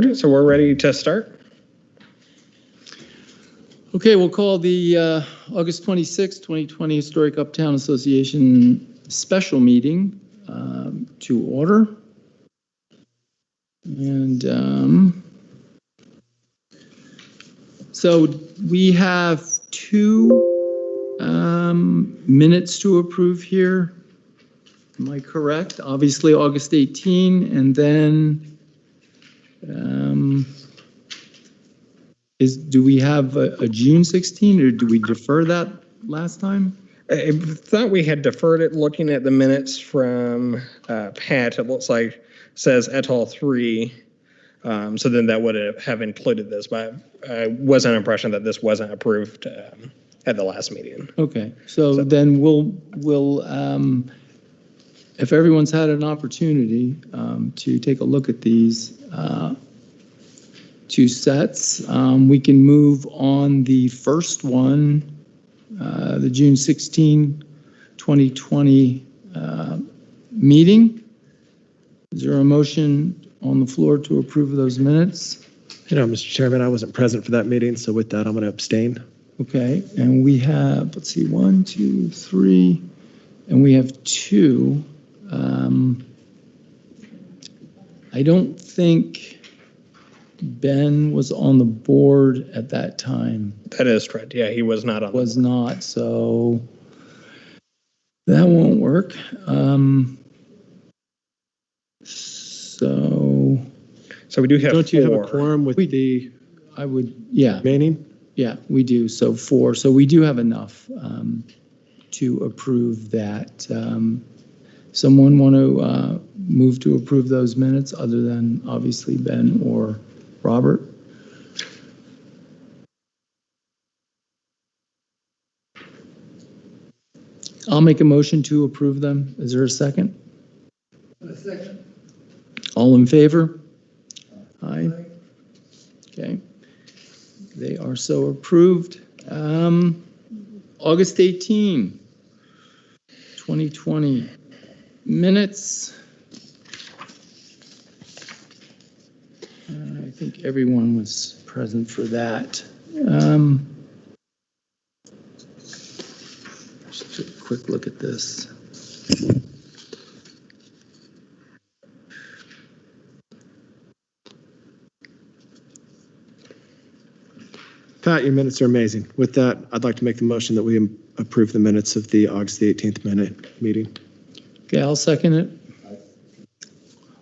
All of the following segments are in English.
Okay, so we're ready to start. Okay, we'll call the August 26, 2020 Historic Uptown Association special meeting to order. And so we have two minutes to approve here. Am I correct? Obviously, August 18, and then do we have a June 16, or do we defer that last time? I thought we had deferred it. Looking at the minutes from Pat, it looks like says et al. 3. So then that would have included this, but I was under impression that this wasn't approved at the last meeting. Okay, so then we'll if everyone's had an opportunity to take a look at these two sets, we can move on the first one, the June 16, 2020 meeting. Is there a motion on the floor to approve those minutes? You know, Mr. Chairman, I wasn't present for that meeting, so with that, I'm going to abstain. Okay, and we have, let's see, 1, 2, 3, and we have 2. I don't think Ben was on the board at that time. That is correct. Yeah, he was not on. Was not, so that won't work. So we do have. Don't you have a quorum with the? I would, yeah. Remaining? Yeah, we do. So 4. So we do have enough to approve that. Someone want to move to approve those minutes other than obviously Ben or Robert? I'll make a motion to approve them. Is there a second? A second. All in favor? Aye. Okay. They are so approved. August 18, 2020 minutes. I think everyone was present for that. Just a quick look at this. Pat, your minutes are amazing. With that, I'd like to make the motion that we approve the minutes of the August the 18th meeting. Okay, I'll second it.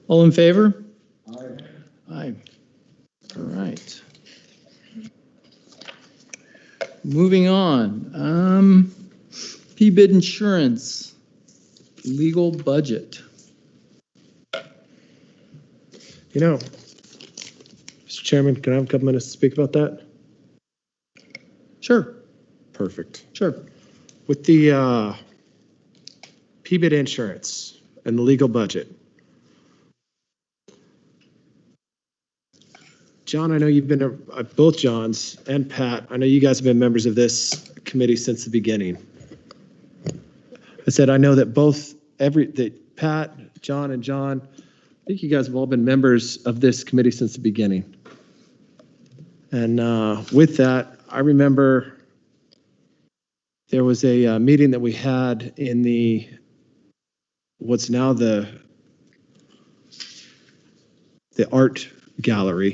All in favor? Aye. Aye. All right. Moving on. P-bid insurance, legal budget. You know, Mr. Chairman, can I have a couple minutes to speak about that? Sure. Perfect. Sure. With the P-bid insurance and the legal budget. John, I know you've been, both Johns and Pat, I know you guys have been members of this committee since the beginning. I said, I know that that Pat, John, and John, I think you guys have all been members of this committee since the beginning. And with that, I remember there was a meeting that we had in what's now the art gallery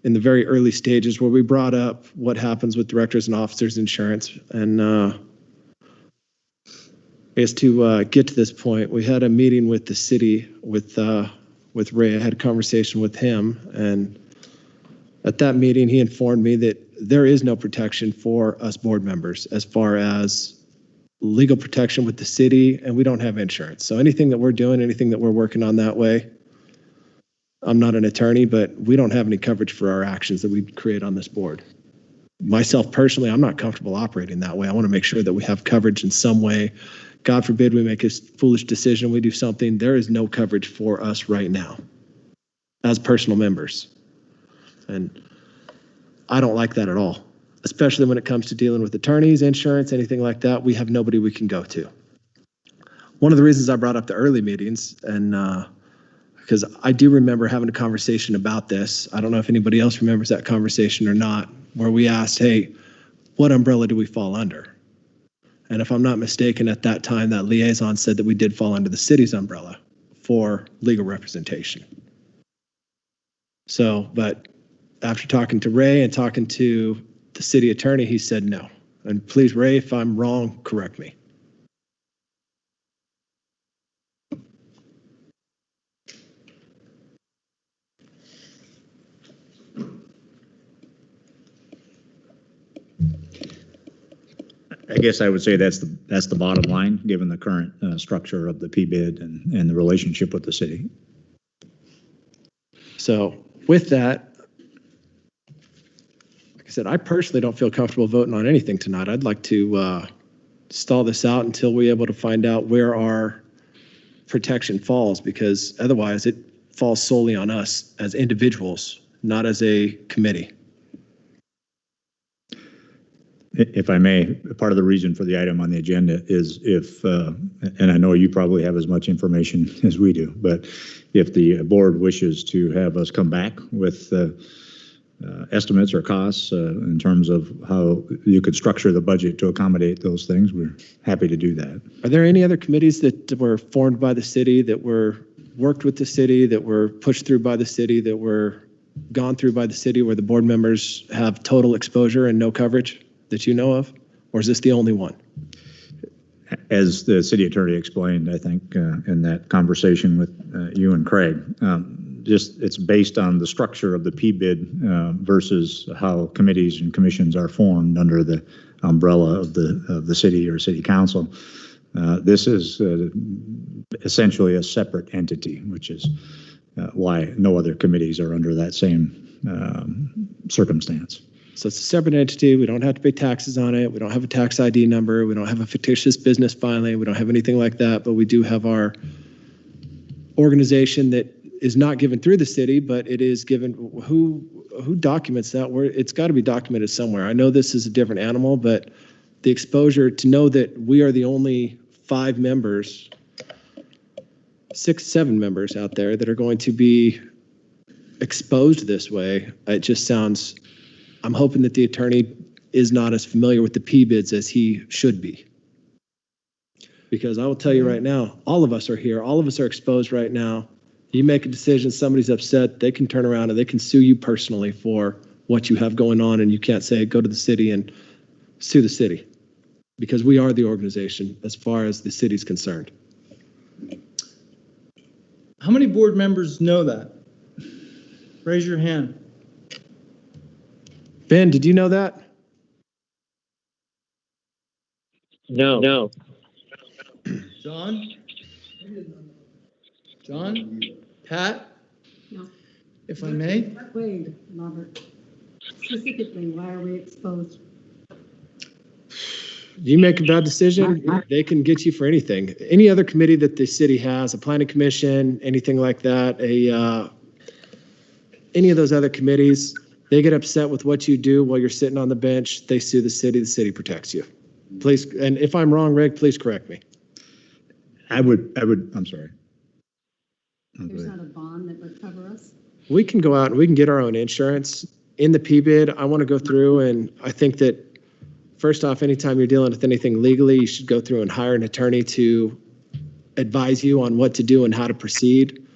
in the very early stages, where we brought up what happens with directors and officers insurance. And I guess to get to this point, we had a meeting with the city with Ray. I had a conversation with him, and at that meeting, he informed me that there is no protection for us board members as far as legal protection with the city, and we don't have insurance. So anything that we're doing, anything that we're working on that way, I'm not an attorney, but we don't have any coverage for our actions that we create on this board. Myself personally, I'm not comfortable operating that way. I want to make sure that we have coverage in some way. God forbid we make a foolish decision, we do something. There is no coverage for us right now as personal members. And I don't like that at all, especially when it comes to dealing with attorneys, insurance, anything like that. We have nobody we can go to. One of the reasons I brought up the early meetings, and because I do remember having a conversation about this. I don't know if anybody else remembers that conversation or not, where we asked, hey, what umbrella do we fall under? And if I'm not mistaken, at that time, that liaison said that we did fall under the city's umbrella for legal representation. So, but after talking to Ray and talking to the city attorney, he said no. And please, Ray, if I'm wrong, correct me. I guess I would say that's the bottom line, given the current structure of the PBID and the relationship with the city. So with that, like I said, I personally don't feel comfortable voting on anything tonight. I'd like to stall this out until we're able to find out where our protection falls, because otherwise it falls solely on us as individuals, not as a committee. If I may, part of the reason for the item on the agenda is if, and I know you probably have as much information as we do, but if the board wishes to have us come back with estimates or costs in terms of how you could structure the budget to accommodate those things, we're happy to do that. Are there any other committees that were formed by the city, that were worked with the city, that were pushed through by the city, that were gone through by the city, where the board members have total exposure and no coverage that you know of? Or is this the only one? As the city attorney explained, I think, in that conversation with you and Craig, just it's based on the structure of the PBID versus how committees and commissions are formed under the umbrella of the city or city council. This is essentially a separate entity, which is why no other committees are under that same circumstance. So it's a separate entity. We don't have to pay taxes on it. We don't have a tax ID number. We don't have a fictitious business filing. We don't have anything like that, but we do have our organization that is not given through the city, but it is given. Who documents that? It's got to be documented somewhere. I know this is a different animal, but the exposure to know that we are the only 5 members, 6, 7 members out there that are going to be exposed this way, it just sounds. I'm hoping that the attorney is not as familiar with the PBIDs as he should be. Because I will tell you right now, all of us are here. All of us are exposed right now. You make a decision, somebody's upset, they can turn around and they can sue you personally for what you have going on, and you can't say, go to the city and sue the city. Because we are the organization as far as the city's concerned. How many board members know that? Raise your hand. Ben, did you know that? No. John? John? Pat? No. If I may? Wade, Robert. Specifically, why are we exposed? You make a bad decision, they can get you for anything. Any other committee that the city has, a planning commission, anything like that, any of those other committees, they get upset with what you do while you're sitting on the bench, they sue the city protects you. Please, and if I'm wrong, Rick, please correct me. I'm sorry. There's not a bond that would cover us? We can go out and we can get our own insurance. In the PBID, I want to go through, and I think that first off, anytime you're dealing with anything legally, you should go through and hire an attorney to advise you on what to do and how to proceed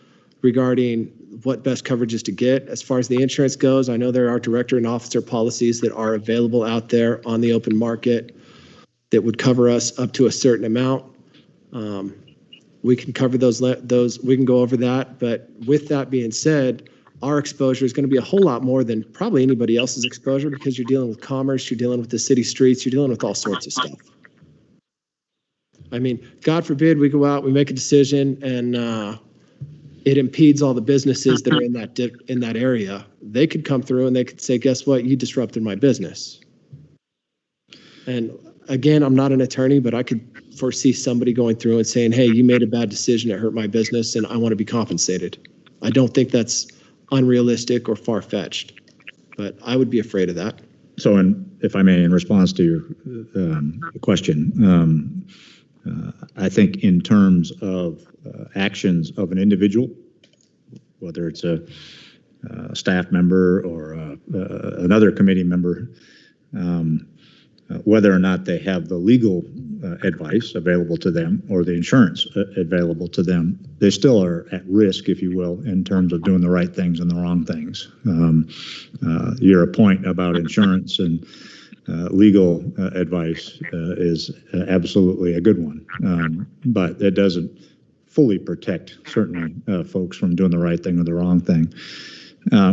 regarding what best coverage is to get. As far as the insurance goes, I know there are director and officer policies that are available out there on the open market that would cover us up to a certain amount. We can cover those, we can go over that. But with that being said, our exposure is going to be a whole lot more than probably anybody else's exposure, because you're dealing with commerce, you're dealing with the city streets, you're dealing with all sorts of stuff. I mean, God forbid we go out, we make a decision, and it impedes all the businesses that are in that area. They could come through and they could say, guess what? You disrupted my business. And again, I'm not an attorney, but I could foresee somebody going through and saying, hey, you made a bad decision, it hurt my business, and I want to be compensated. I don't think that's unrealistic or far-fetched, but I would be afraid of that. So, if I may, in response to your question, I think in terms of actions of an individual, whether it's a staff member or another committee member, whether or not they have the legal advice available to them or the insurance available to them, they still are at risk, if you will, in terms of doing the right things and the wrong things. Your point about insurance and legal advice is absolutely a good one, but it doesn't fully protect, certainly, folks from doing the right thing or the wrong thing.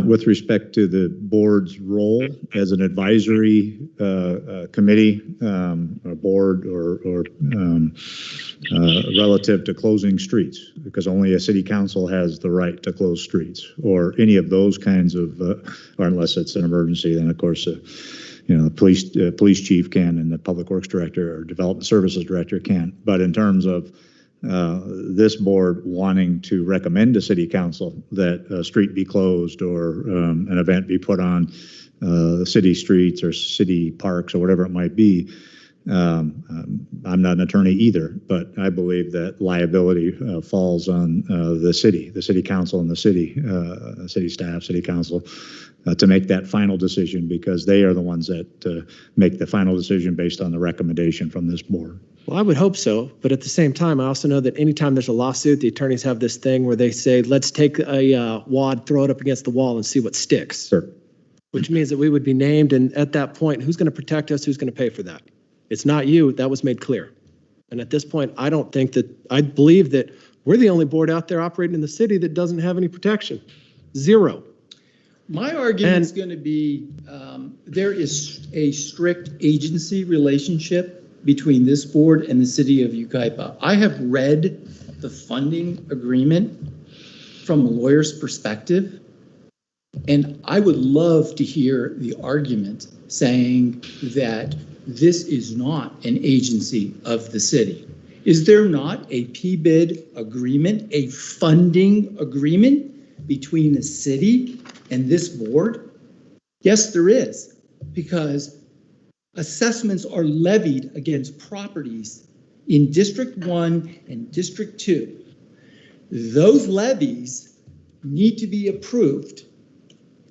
With respect to the board's role as an advisory committee, or board, or relative to closing streets, because only a city council has the right to close streets, or any of those kinds of, or unless it's an emergency, then of course, the police chief can, and the public works director or development services director can. But in terms of this board wanting to recommend to city council that a street be closed or an event be put on city streets or city parks or whatever it might be. I'm not an attorney either, but I believe that liability falls on the city council and the city staff, city council, to make that final decision, because they are the ones that make the final decision based on the recommendation from this board. Well, I would hope so, but at the same time, I also know that anytime there's a lawsuit, the attorneys have this thing where they say, let's take a wad, throw it up against the wall and see what sticks. Sure. Which means that we would be named, and at that point, who's going to protect us? Who's going to pay for that? It's not you. That was made clear. And at this point, I believe that we're the only board out there operating in the city that doesn't have any protection. Zero. My argument's going to be there is a strict agency relationship between this board and the city of Yucaipa. I have read the funding agreement from a lawyer's perspective, and I would love to hear the argument saying that this is not an agency of the city. Is there not a PBID agreement, a funding agreement between the city and this board? Yes, there is, because assessments are levied against properties in District 1 and District 2. Those levies need to be approved,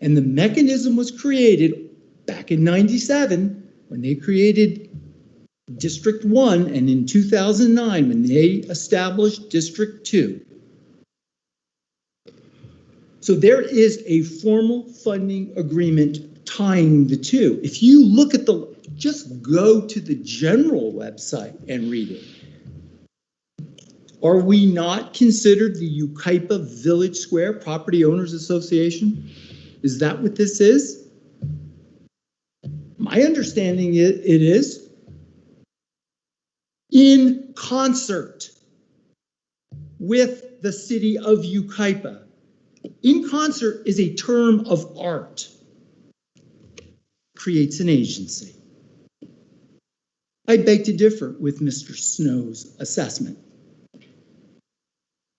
and the mechanism was created back in '97 when they created District 1, and in 2009 when they established District 2. So there is a formal funding agreement tying the two. If you look at just go to the general website and read it. Are we not considered the Yucaipa Village Square Property Owners Association? Is that what this is? My understanding it is in concert with the city of Yucaipa. In concert is a term of art. Creates an agency. I beg to differ with Mr. Snow's assessment.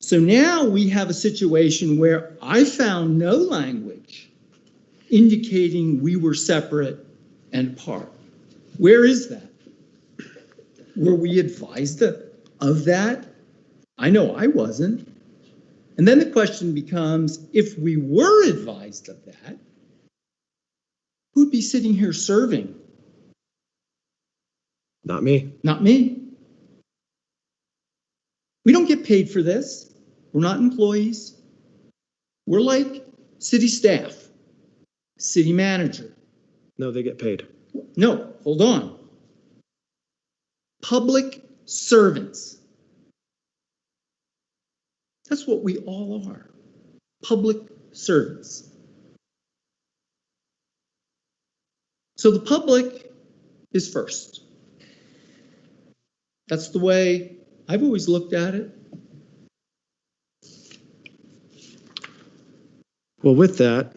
So now we have a situation where I found no language indicating we were separate and apart. Where is that? Were we advised of that? I know I wasn't. And then the question becomes, if we were advised of that, who'd be sitting here serving? Not me. Not me. We don't get paid for this. We're not employees. We're like city staff, city manager. No, they get paid. No, hold on. Public servants. That's what we all are. Public servants. So the public is first. That's the way I've always looked at it. Well, with that,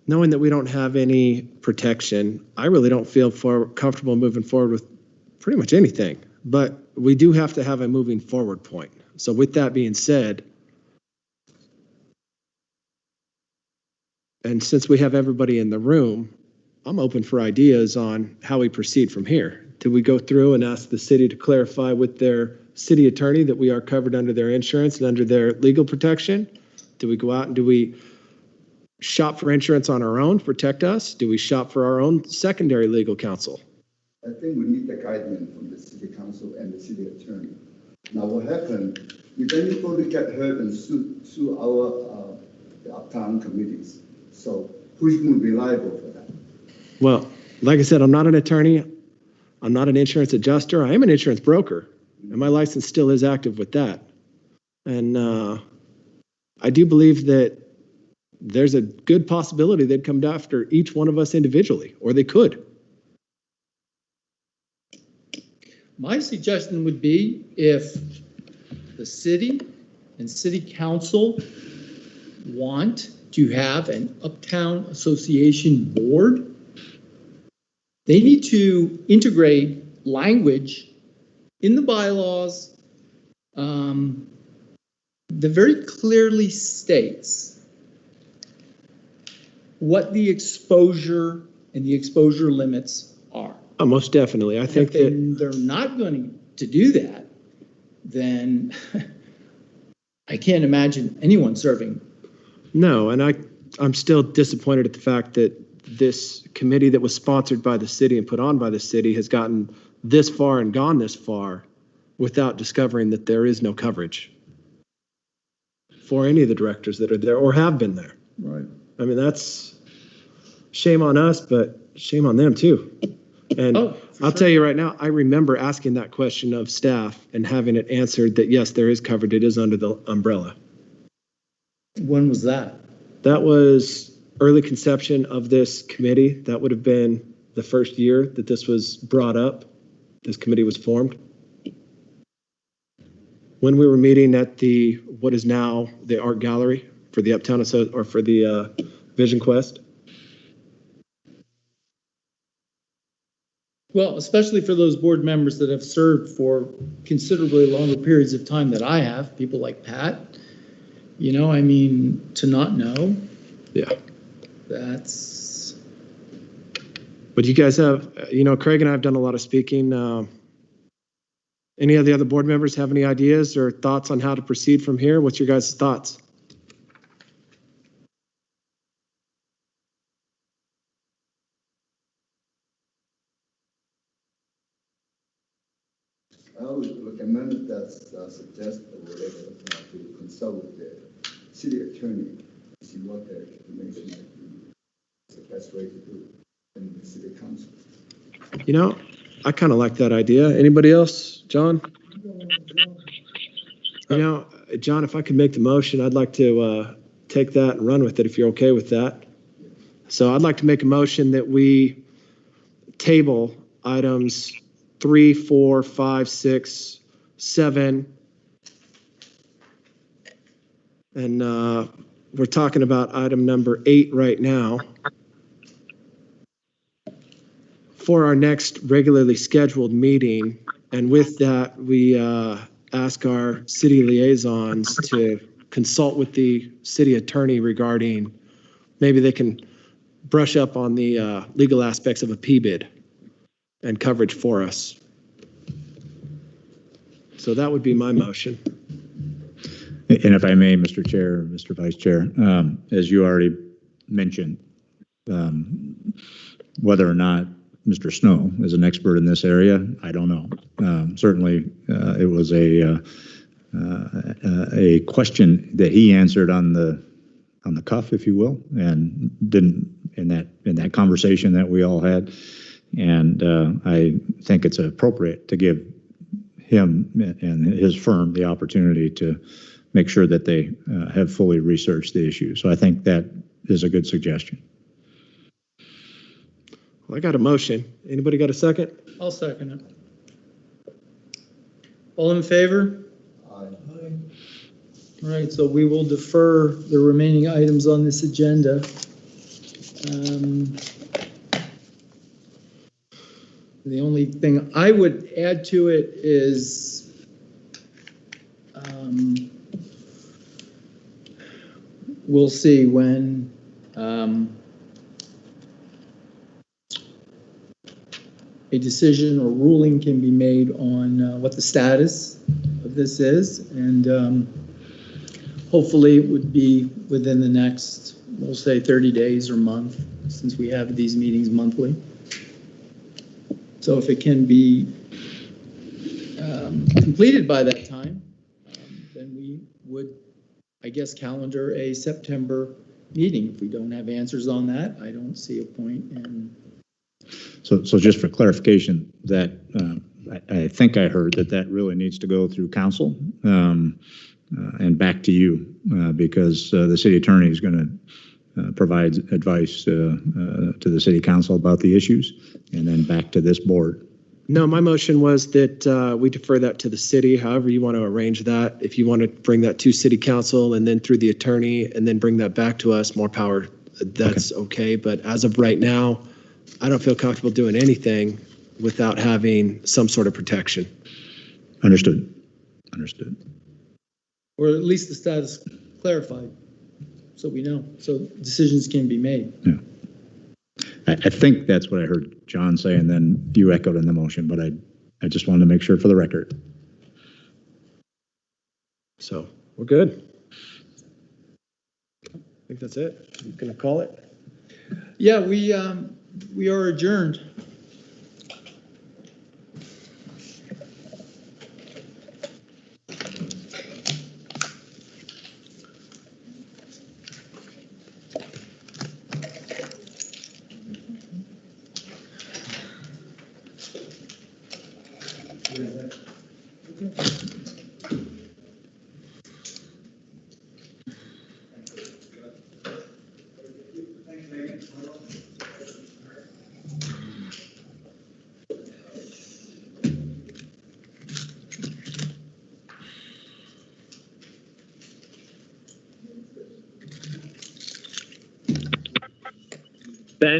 knowing that we don't have any protection, I really don't feel comfortable moving forward with pretty much anything. But we do have to have a moving forward point. So with that being said, and since we have everybody in the room, I'm open for ideas on how we proceed from here. Do we go through and ask the city to clarify with their city attorney that we are covered under their insurance and under their legal protection? Do we go out and do we shop for insurance on our own to protect us? Do we shop for our own secondary legal counsel? I think we need the guidance from the city council and the city attorney. Now, what happened, if anybody get hurt and sue our the Uptown committees, so who's going to be liable for that? Well, like I said, I'm not an attorney. I'm not an insurance adjuster. I am an insurance broker, and my license still is active with that. And I do believe that there's a good possibility they'd come after each one of us individually, or they could. My suggestion would be if the city and city council want to have an Uptown Association board, they need to integrate language in the bylaws that very clearly states what the exposure and the exposure limits are. Most definitely. I think that They're not going to do that, then I can't imagine anyone serving. no, and I'm still disappointed at the fact that this committee that was sponsored by the city and put on by the city has gotten this far and gone this far without discovering that there is no coverage for any of the directors that are there or have been there. Right. I mean, that's shame on us, but shame on them too. And I'll tell you right now, I remember asking that question of staff and having it answered that, yes, there is covered. It is under the umbrella. When was that? That was early conception of this committee. That would have been the first year that this was brought up. This committee was formed. When we were meeting at the, what is now the art gallery for the Uptown, or for the Vision Quest. Well, especially for those board members that have served for considerably longer periods of time that I have, people like Pat, you know, I mean, to not know. Yeah. That's. But you guys have, you know, Craig and I have done a lot of speaking. Any of the other board members have any ideas or thoughts on how to proceed from here? What's your guys' thoughts? I would recommend that suggest or whatever to consult with the city attorney, see what the information might be. It's the best way to do it in the city council. You know, I kind of like that idea. Anybody else? John? You know, John, if I could make the motion, I'd like to take that and run with it if you're okay with that. So I'd like to make a motion that we table items 3, 4, 5, 6, 7. And we're talking about item number 8 right now. For our next regularly scheduled meeting. And with that, we ask our city liaisons to consult with the city attorney regarding maybe they can brush up on the legal aspects of a P-bid and coverage for us. So that would be my motion. And if I may, Mr. Chair, Mr. Vice Chair, as you already mentioned, whether or not Mr. Snow is an expert in this area, I don't know. Certainly, it was a question that he answered on the cuff, if you will, and didn't in that conversation that we all had. And I think it's appropriate to give him and his firm the opportunity to make sure that they have fully researched the issue. So I think that is a good suggestion. Well, I got a motion. Anybody got a second? I'll second it. All in favor? Aye. All right, so we will defer the remaining items on this agenda. The only thing I would add to it is we'll see when a decision or ruling can be made on what the status of this is, and hopefully it would be within the next, we'll say 30 days or month, since we have these meetings monthly. So if it can be completed by that time, then we would, I guess, calendar a September meeting. If we don't have answers on that, I don't see a point in. So just for clarification, that I think I heard that really needs to go through council and back to you because the city attorney is going to provide advice to the city council about the issues and then back to this board. No, my motion was that we defer that to the city, however you want to arrange that. If you want to bring that to city council and then through the attorney and then bring that back to us, more power, that's okay. But as of right now, I don't feel comfortable doing anything without having some sort of protection. Understood. Understood. Or at least the status clarified, so we know, so decisions can be made. Yeah. I think that's what I heard John say, and then you echoed in the motion, but I just wanted to make sure for the record. So we're good. I think that's it. I'm going to call it. Yeah, we are adjourned.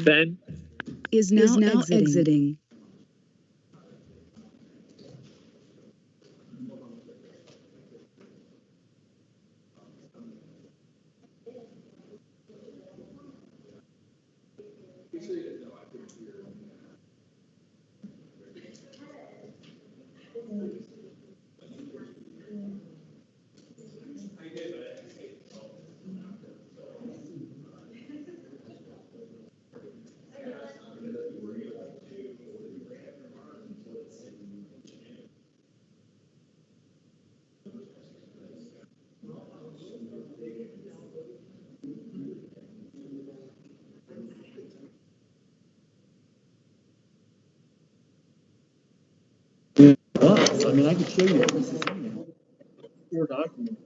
Ben? Is now exiting. I mean, I could show you this is Word document.